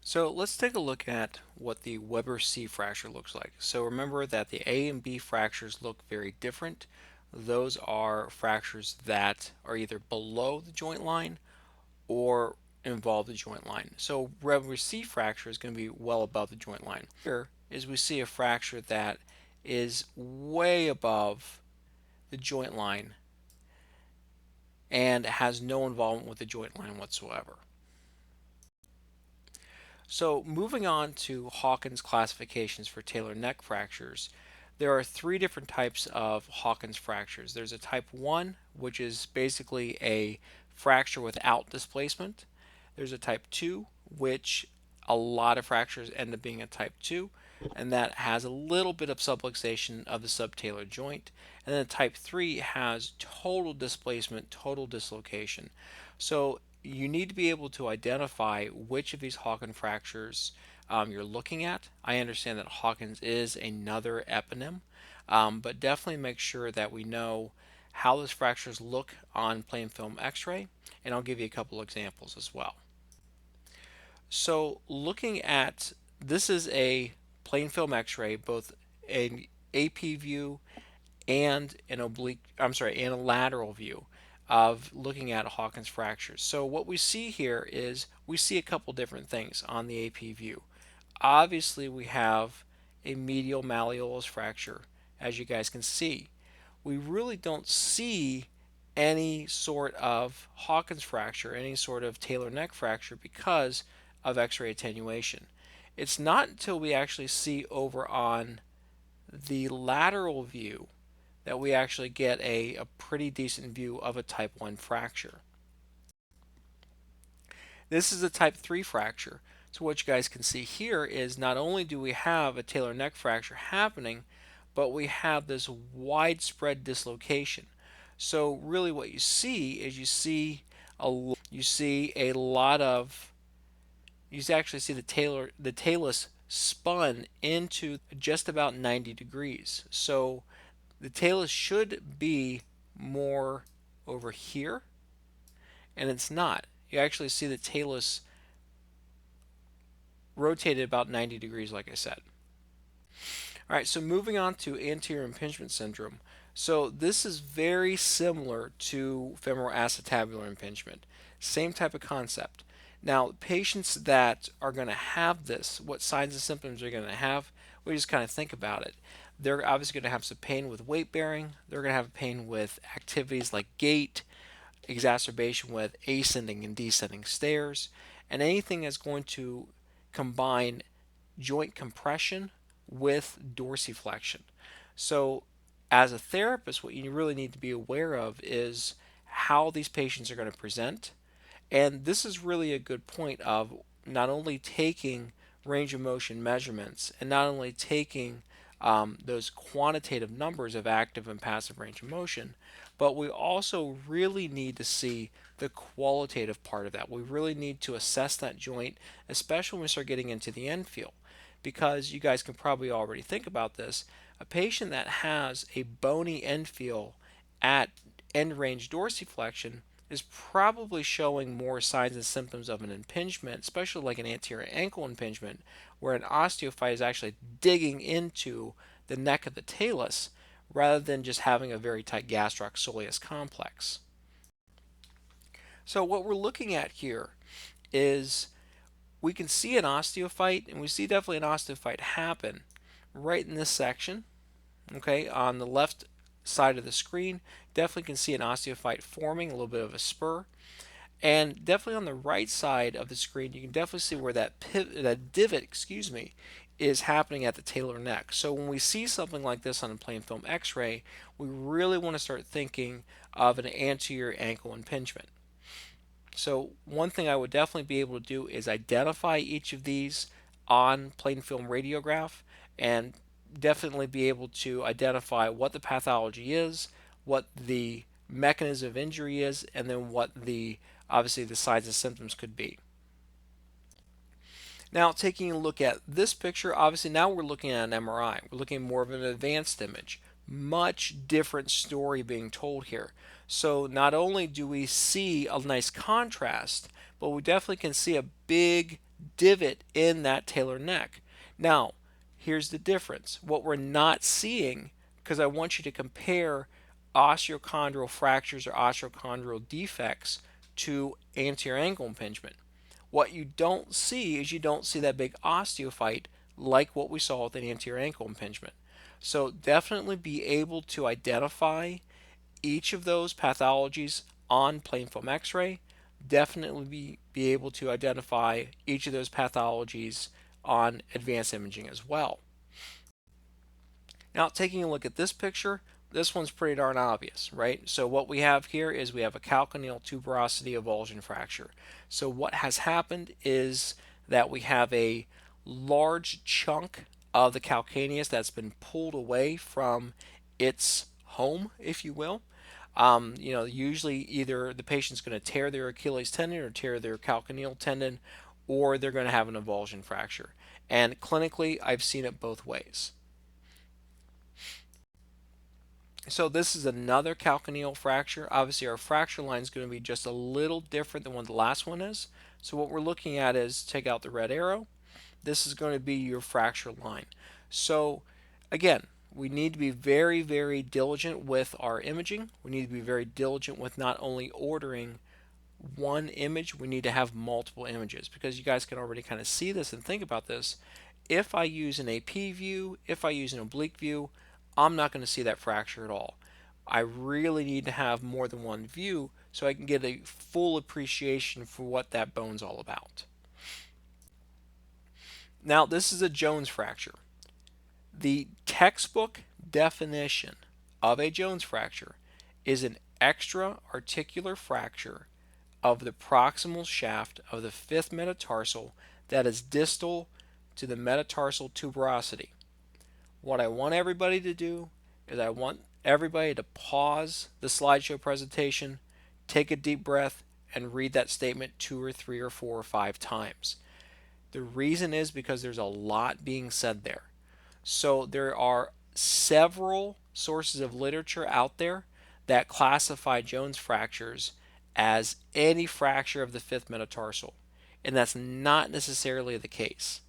So let's take a look at what the Weber C fracture looks like. So remember that the A and B fractures look very different. Those are fractures that are either below the joint line or involve the joint line. So Weber C fracture is going to be well above the joint line. Here is we see a fracture that is way above the joint line and has no involvement with the joint line whatsoever. So moving on to Hawkins classifications for talar neck fractures, there are three different types of Hawkins fractures. There's a type 1, which is basically a fracture without displacement. There's a type 2, which a lot of fractures end up being a type 2, and that has a little bit of subluxation of the subtalar joint. And then type 3 has total displacement, total dislocation. So you need to be able to identify which of these Hawkins fractures you're looking at. I understand that Hawkins is another eponym, but definitely make sure that we know how those fractures look on plain film x-ray, and I'll give you a couple examples as well. So looking at this is a plain film x-ray, both an AP view and an oblique, I'm sorry, and a lateral view of looking at Hawkins fractures. So what we see here is we see a couple different things on the AP view. Obviously we have a medial malleolus fracture, as you guys can see. We really don't see any sort of Hawkins fracture, any sort of talar neck fracture because of x-ray attenuation. It's not until we actually see over on the lateral view that we actually get a pretty decent view of a type 1 fracture. This is a type 3 fracture. So what you guys can see here is not only do we have a talar neck fracture happening, but we have this widespread dislocation. So really what you see is a lot of you actually see the talus spun into just about 90 degrees. So the talus should be more over here, and it's not. You actually see the talus rotated about 90 degrees, like I said. All right, so moving on to anterior impingement syndrome. So this is very similar to femoral acetabular impingement. Same type of concept. Now, patients that are going to have this, what signs and symptoms are going to have, we just kind of think about it. They're obviously going to have some pain with weight bearing. They're going to have pain with activities like gait, exacerbation with ascending and descending stairs, and anything that's going to combine joint compression with dorsiflexion. So, as a therapist, what you really need to be aware of is how these patients are going to present. And this is really a good point of not only taking range of motion measurements and not only taking those quantitative numbers of active and passive range of motion, but we also really need to see the qualitative part of that. We really need to assess that joint, especially when we start getting into the end feel. Because you guys can probably already think about this, a patient that has a bony end feel at end range dorsiflexion is probably showing more signs and symptoms of an impingement, especially like an anterior ankle impingement, where an osteophyte is actually digging into the neck of the talus rather than just having a very tight gastroc soleus complex. So what we're looking at here is we can see an osteophyte, and we see definitely an osteophyte happen right in this section. Okay, on the left side of the screen, definitely can see an osteophyte forming, a little bit of a spur. And definitely on the right side of the screen, you can definitely see where that divot, is happening at the talar neck. So when we see something like this on a plain film x-ray, we really want to start thinking of an anterior ankle impingement. So one thing I would definitely be able to do is identify each of these on plain film radiograph and definitely be able to identify what the pathology is, what the mechanism of injury is, and then what the obviously the signs and symptoms could be. Now taking a look at this picture, obviously now we're looking at an MRI. We're looking at more of an advanced image. Much different story being told here. So not only do we see a nice contrast, but we definitely can see a big divot in that talar neck. Now, here's the difference. What we're not seeing, because I want you to compare osteochondral fractures or osteochondral defects to anterior ankle impingement. What you don't see is you don't see that big osteophyte like what we saw with an anterior ankle impingement. So definitely be able to identify each of those pathologies on plain film x-ray. Definitely be able to identify each of those pathologies on advanced imaging as well. Now, taking a look at this picture, this one's pretty darn obvious, right? So what we have here is we have a calcaneal tuberosity avulsion fracture. So what has happened is that we have a large chunk of the calcaneus that's been pulled away from its home, if you will. Usually either the patient's going to tear their Achilles tendon or tear their calcaneal tendon, or they're going to have an avulsion fracture. And clinically, I've seen it both ways. So this is another calcaneal fracture. Obviously, our fracture line is going to be just a little different than what the last one is. So what we're looking at is take out the red arrow. This is going to be your fracture line. So again, we need to be very, very diligent with our imaging. We need to be very diligent with not only ordering one image, we need to have multiple images, because you guys can already kind of see this and think about this. If I use an AP view, if I use an oblique view, I'm not going to see that fracture at all. I really need to have more than one view so I can get a full appreciation for what that bone's all about. Now, this is a Jones fracture. The textbook definition of a Jones fracture is an extra-articular fracture of the proximal shaft of the fifth metatarsal that is distal to the metatarsal tuberosity. What I want everybody to do is I want everybody to pause the slideshow presentation, take a deep breath, and read that statement 2 or 3 or 4 or 5 times. The reason is because there's a lot being said there. So there are several sources of literature out there that classify Jones fractures as any fracture of the fifth metatarsal, and that's not necessarily the case.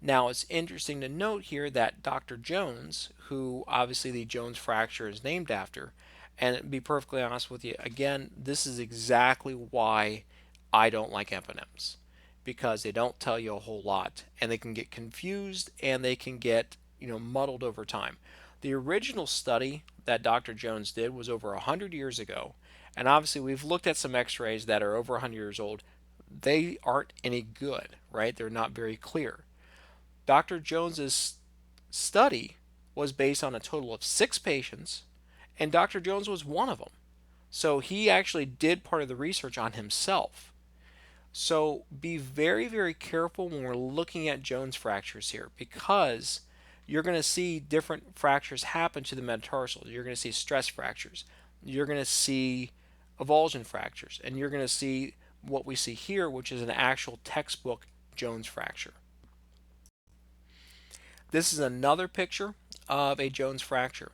Now, it's interesting to note here that Dr. Jones, who obviously the Jones fracture is named after, and to be perfectly honest with you, again, this is exactly why I don't like eponyms, because they don't tell you a whole lot, and they can get confused and they can get muddled over time. The original study that Dr. Jones did was over 100 years ago, and obviously we've looked at some x-rays that are over 100 years old. They aren't any good, right? They're not very clear. Dr. Jones's study was based on a total of 6 patients, and Dr. Jones was one of them. So he actually did part of the research on himself. So be very, very careful when we're looking at Jones fractures here, because you're going to see different fractures happen to the metatarsal. You're going to see stress fractures. You're going to see avulsion fractures. And you're going to see what we see here, which is an actual textbook Jones fracture. This is another picture of a Jones fracture.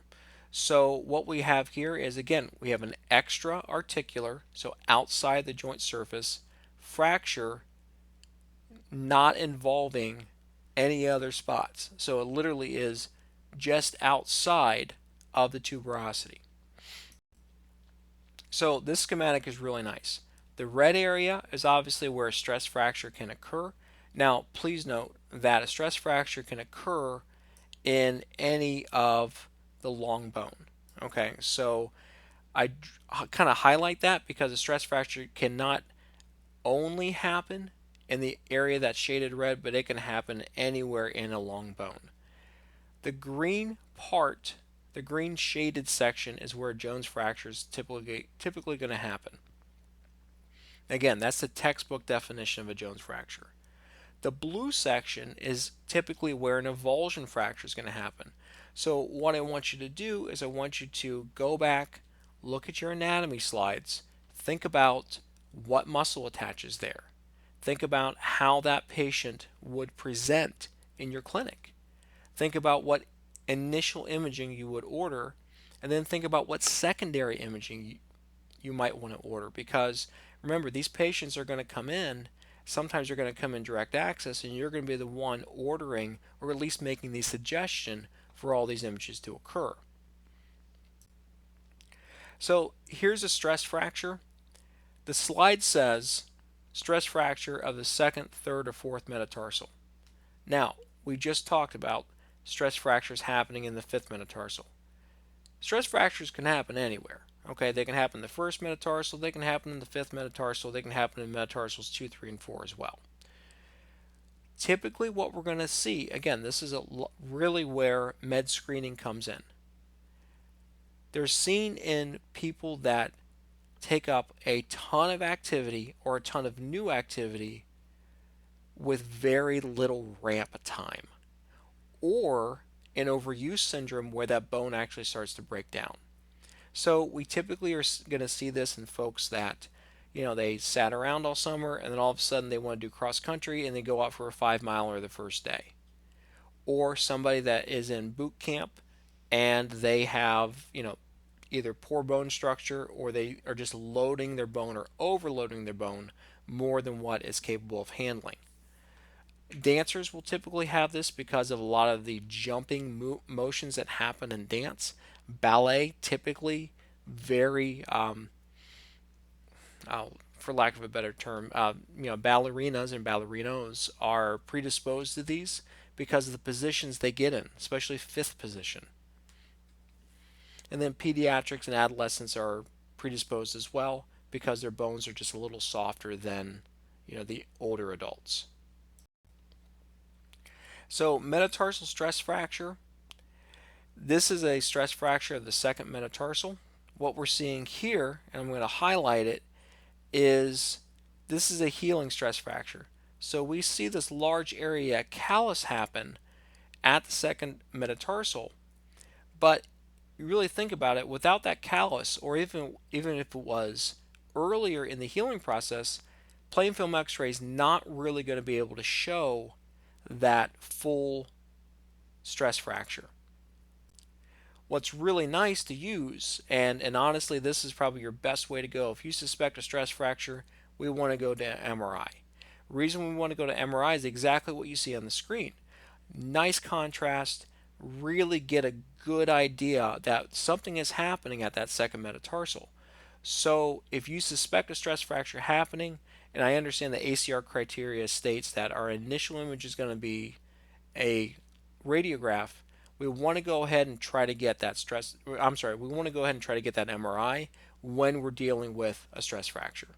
So what we have here is, again, we have an extra articular, so outside the joint surface, fracture not involving any other spots. So it literally is just outside of the tuberosity. So this schematic is really nice. The red area is obviously where a stress fracture can occur. Now, please note that a stress fracture can occur in any of the long bone. Okay, so I kind of highlight that because a stress fracture cannot only happen in the area that's shaded red, but it can happen anywhere in a long bone. The green part, the green shaded section, is where Jones fracture is typically going to happen. Again, that's the textbook definition of a Jones fracture. The blue section is typically where an avulsion fracture is going to happen. So what I want you to do is I want you to go back, look at your anatomy slides, think about what muscle attaches there. Think about how that patient would present in your clinic. Think about what initial imaging you would order, and then think about what secondary imaging you might want to order, because remember, these patients are going to come in sometimes they're going to come in direct access and you're going to be the one ordering or at least making the suggestion for all these images to occur. So here's a stress fracture. The slide says stress fracture of the second, third, or fourth metatarsal. Now, we just talked about stress fractures happening in the fifth metatarsal. Stress fractures can happen anywhere. Okay, they can happen in the first metatarsal, they can happen in the fifth metatarsal, they can happen in metatarsals 2, 3, and 4 as well. Typically, what we're going to see, again, this is really where med screening comes in. They're seen in people that take up a ton of activity or a ton of new activity with very little ramp time, or an overuse syndrome where that bone actually starts to break down. So we typically are going to see this in folks that, they sat around all summer and then all of a sudden they want to do cross country and they go out for a 5 miler the first day. Or somebody that is in boot camp and they have, either poor bone structure or they are just loading their bone or overloading their bone more than what is capable of handling. Dancers will typically have this because of a lot of the jumping motions that happen in dance. Ballet typically very, for lack of a better term, ballerinas and ballerinos are predisposed to these because of the positions they get in, especially fifth position. And then pediatrics and adolescents are predisposed as well because their bones are just a little softer than, the older adults. So metatarsal stress fracture. This is a stress fracture of the second metatarsal. What we're seeing here, and I'm going to highlight it, is this is a healing stress fracture. So we see this large area callus happen at the second metatarsal, but you really think about it, without that callus, or even if it was earlier in the healing process, plain film x-ray is not really going to be able to show that full stress fracture. What's really nice to use, and honestly this is probably your best way to go, if you suspect a stress fracture, we want to go to MRI. Reason we want to go to MRI is exactly what you see on the screen. Nice contrast, really get a good idea that something is happening at that second metatarsal. So if you suspect a stress fracture happening, and I understand the ACR criteria states that our initial image is going to be a radiograph, we want to go ahead and try to get that we want to go ahead and try to get that MRI when we're dealing with a stress fracture.